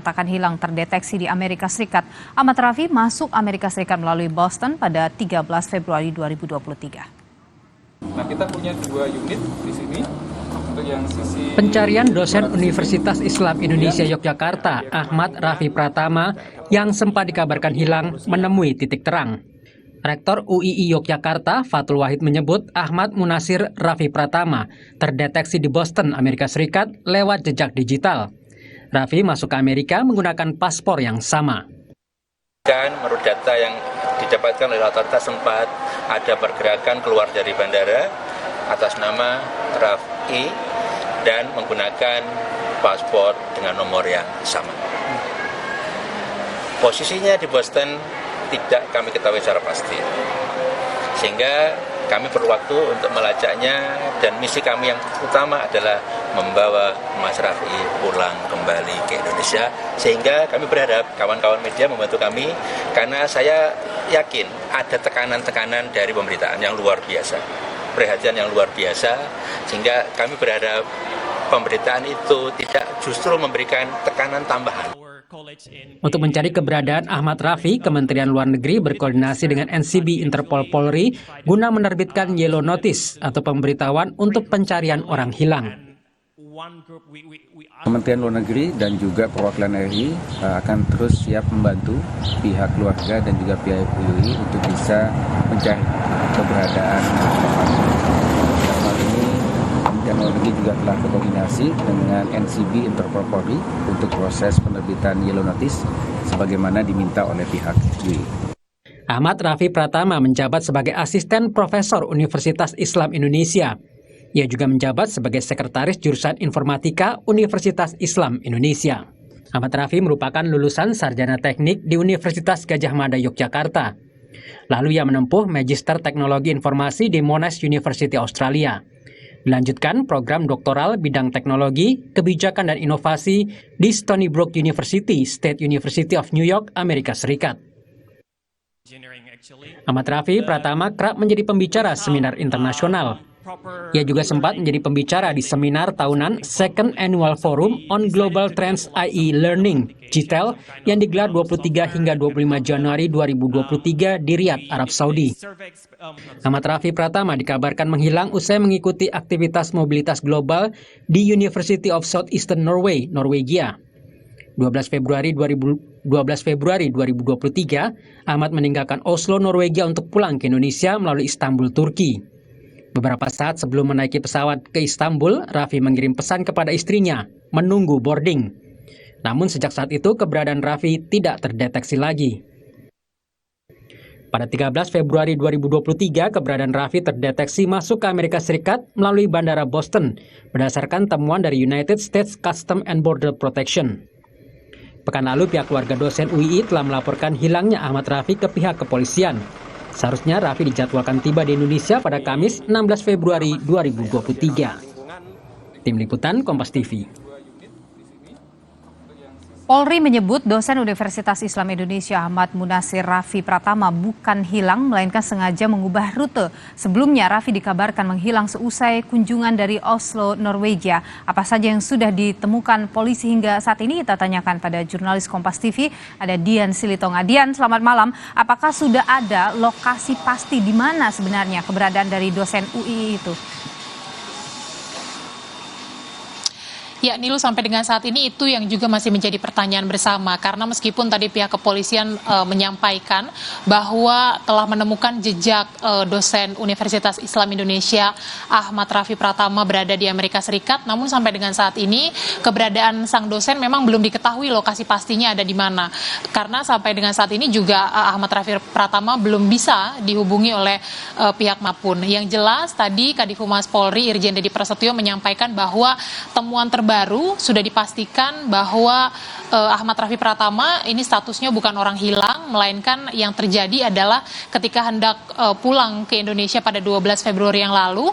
dinyatakan hilang terdeteksi di Amerika Serikat. Ahmad Rafi masuk Amerika Serikat melalui Boston pada 13 Februari 2023. Nah, kita punya 2 unit di sini. Untuk yang sisi pencarian dosen Universitas Islam Indonesia Yogyakarta, Ahmad Rafi Pratama, yang sempat dikabarkan hilang, menemui titik terang. Rektor UII Yogyakarta, Fathul Wahid, menyebut Ahmad Munasir Rafi Pratama terdeteksi di Boston, Amerika Serikat lewat jejak digital. Rafi masuk ke Amerika menggunakan paspor yang sama. Dan menurut data yang didapatkan oleh otoritas sempat ada pergerakan keluar dari bandara atas nama Rafi dan menggunakan paspor dengan nomor yang sama. Posisinya di Boston tidak kami ketahui secara pasti, sehingga kami perlu waktu untuk melacaknya, dan misi kami yang utama adalah membawa Mas Rafi pulang kembali ke Indonesia, sehingga kami berharap kawan-kawan media membantu kami, karena saya yakin ada tekanan-tekanan dari pemberitaan yang luar biasa, perhatian yang luar biasa, sehingga kami berharap pemberitaan itu tidak justru memberikan tekanan tambahan. Untuk mencari keberadaan Ahmad Rafi, Kementerian Luar Negeri berkoordinasi dengan NCB Interpol Polri guna menerbitkan Yellow Notice atau pemberitahuan untuk pencarian orang hilang. Kementerian Luar Negeri dan juga perwakilan RI akan terus siap membantu pihak keluarga dan juga pihak UII untuk bisa mencari keberadaan Kementerian Luar Negeri juga telah berkoordinasi dengan NCB Interpol Polri untuk proses penerbitan Yellow Notice sebagaimana diminta oleh pihak UI. Ahmad Rafi Pratama menjabat sebagai asisten profesor Universitas Islam Indonesia. Ia juga menjabat sebagai sekretaris jurusan Informatika Universitas Islam Indonesia. Ahmad Rafi merupakan lulusan sarjana teknik di Universitas Gadjah Mada Yogyakarta. Lalu ia menempuh Magister Teknologi Informasi di Monash University Australia. Dilanjutkan program doktoral bidang teknologi, kebijakan dan inovasi di Stony Brook University, State University of New York, Amerika Serikat. Ahmad Rafi Pratama kerap menjadi pembicara seminar internasional. Ia juga sempat menjadi pembicara di seminar tahunan Second Annual Forum on Global Trends IE Learning, GTEL, yang digelar 23 hingga 25 Januari 2023 di Riyadh, Arab Saudi. Ahmad Rafi Pratama dikabarkan menghilang usai mengikuti aktivitas mobilitas global di University of Southeastern Norway, Norwegia. 12 Februari 2023, Ahmad meninggalkan Oslo, Norwegia untuk pulang ke Indonesia melalui Istanbul, Turki. Beberapa saat sebelum menaiki pesawat ke Istanbul, Rafi mengirim pesan kepada istrinya, menunggu boarding. Namun sejak saat itu keberadaan Rafi tidak terdeteksi lagi. Pada 13 Februari 2023, keberadaan Rafi terdeteksi masuk ke Amerika Serikat melalui Bandara Boston, berdasarkan temuan dari United States Customs and Border Protection. Pekan lalu, pihak keluarga dosen UII telah melaporkan hilangnya Ahmad Rafi ke pihak kepolisian. Seharusnya Rafi dijadwalkan tiba di Indonesia pada Kamis 16 Februari 2023. Tim Liputan Kompas TV. Polri menyebut dosen Universitas Islam Indonesia Ahmad Munasir Rafi Pratama bukan hilang, melainkan sengaja mengubah rute. Sebelumnya Rafi dikabarkan menghilang seusai kunjungan dari Oslo, Norwegia. Apa saja yang sudah ditemukan polisi hingga saat ini kita tanyakan pada jurnalis Kompas TV, ada Dian Silitonga. Dian, selamat malam. Apakah sudah ada lokasi pasti di mana sebenarnya keberadaan dari dosen UII itu? Ya, Nilu, sampai dengan saat ini itu yang juga masih menjadi pertanyaan bersama, karena meskipun tadi pihak kepolisian menyampaikan bahwa telah menemukan jejak dosen Universitas Islam Indonesia Ahmad Rafi Pratama berada di Amerika Serikat, namun sampai dengan saat ini keberadaan sang dosen memang belum diketahui lokasi pastinya ada di mana, karena sampai dengan saat ini juga Ahmad Rafi Pratama belum bisa dihubungi oleh pihak manapun. Yang jelas tadi Kadif Humas Polri Irjen Dedi Prasetyo menyampaikan bahwa temuan terbaru sudah dipastikan bahwa Ahmad Rafi Pratama ini statusnya bukan orang hilang, melainkan yang terjadi adalah ketika hendak pulang ke Indonesia pada 12 Februari yang lalu,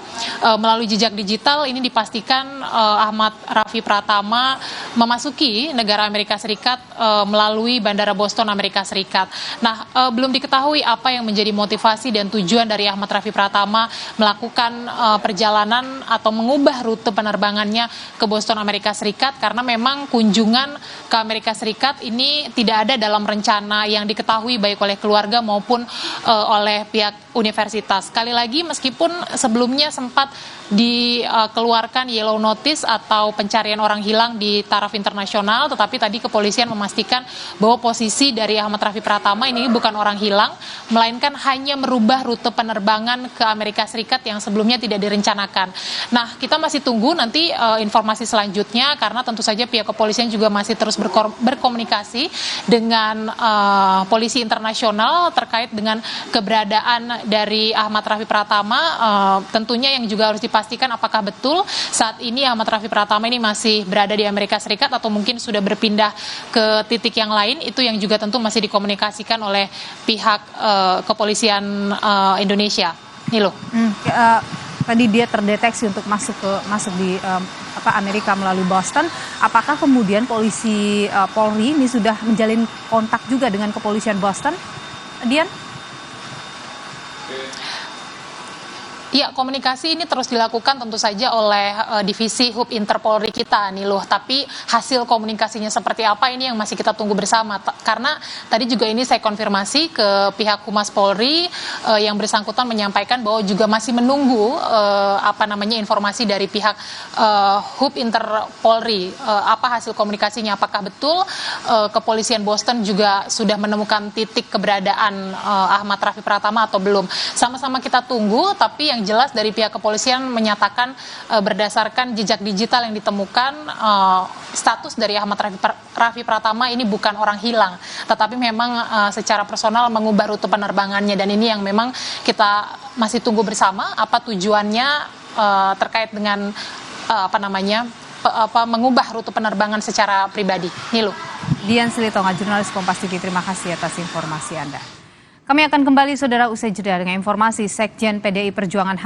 melalui jejak digital ini dipastikan Ahmad Rafi Pratama memasuki negara Amerika Serikat melalui Bandara Boston, Amerika Serikat. Nah, belum diketahui apa yang menjadi motivasi dan tujuan dari Ahmad Rafi Pratama melakukan perjalanan atau mengubah rute penerbangannya ke Boston, Amerika Serikat, karena memang kunjungan ke Amerika Serikat ini tidak ada dalam rencana yang diketahui baik oleh keluarga maupun oleh pihak universitas. Sekali lagi, meskipun sebelumnya sempat dikeluarkan yellow notice atau pencarian orang hilang di taraf internasional, tetapi tadi kepolisian memastikan bahwa posisi dari Ahmad Rafi Pratama ini bukan orang hilang, melainkan hanya merubah rute penerbangan ke Amerika Serikat yang sebelumnya tidak direncanakan. Nah, kita masih tunggu nanti informasi selanjutnya, karena tentu saja pihak kepolisian juga masih terus berkomunikasi dengan polisi internasional terkait dengan keberadaan dari Ahmad Rafi Pratama. Tentunya yang juga harus dipastikan apakah betul saat ini Ahmad Rafi Pratama ini masih berada di Amerika Serikat atau mungkin sudah berpindah ke titik yang lain. Itu yang juga tentu masih dikomunikasikan oleh pihak kepolisian Indonesia. Nilo. Tadi dia terdeteksi untuk masuk di Amerika melalui Boston. Apakah kemudian polisi Polri ini sudah menjalin kontak juga dengan kepolisian Boston, Dian? Ya, komunikasi ini terus dilakukan tentu saja oleh divisi Hub Interpolri kita, Niluh. Tapi hasil komunikasinya seperti apa ini yang masih kita tunggu bersama. Karena tadi juga ini saya konfirmasi ke pihak Humas Polri yang bersangkutan menyampaikan bahwa juga masih menunggu informasi dari pihak Hub Interpolri. Apa hasil komunikasinya? Apakah betul kepolisian Boston juga sudah menemukan titik keberadaan Ahmad Rafi Pratama atau belum? Sama-sama kita tunggu, tapi yang jelas dari pihak kepolisian menyatakan berdasarkan jejak digital yang ditemukan, status dari Ahmad Rafi Pratama ini bukan orang hilang, tetapi memang secara personal mengubah rute penerbangannya, dan ini yang memang kita masih tunggu bersama apa tujuannya terkait dengan mengubah rute penerbangan secara pribadi. Nilu. Dian Silitonga, jurnalis Kompas TV, terima kasih atas informasi Anda. Kami akan kembali, saudara, usai jeda dengan informasi Sekjen PDI Perjuangan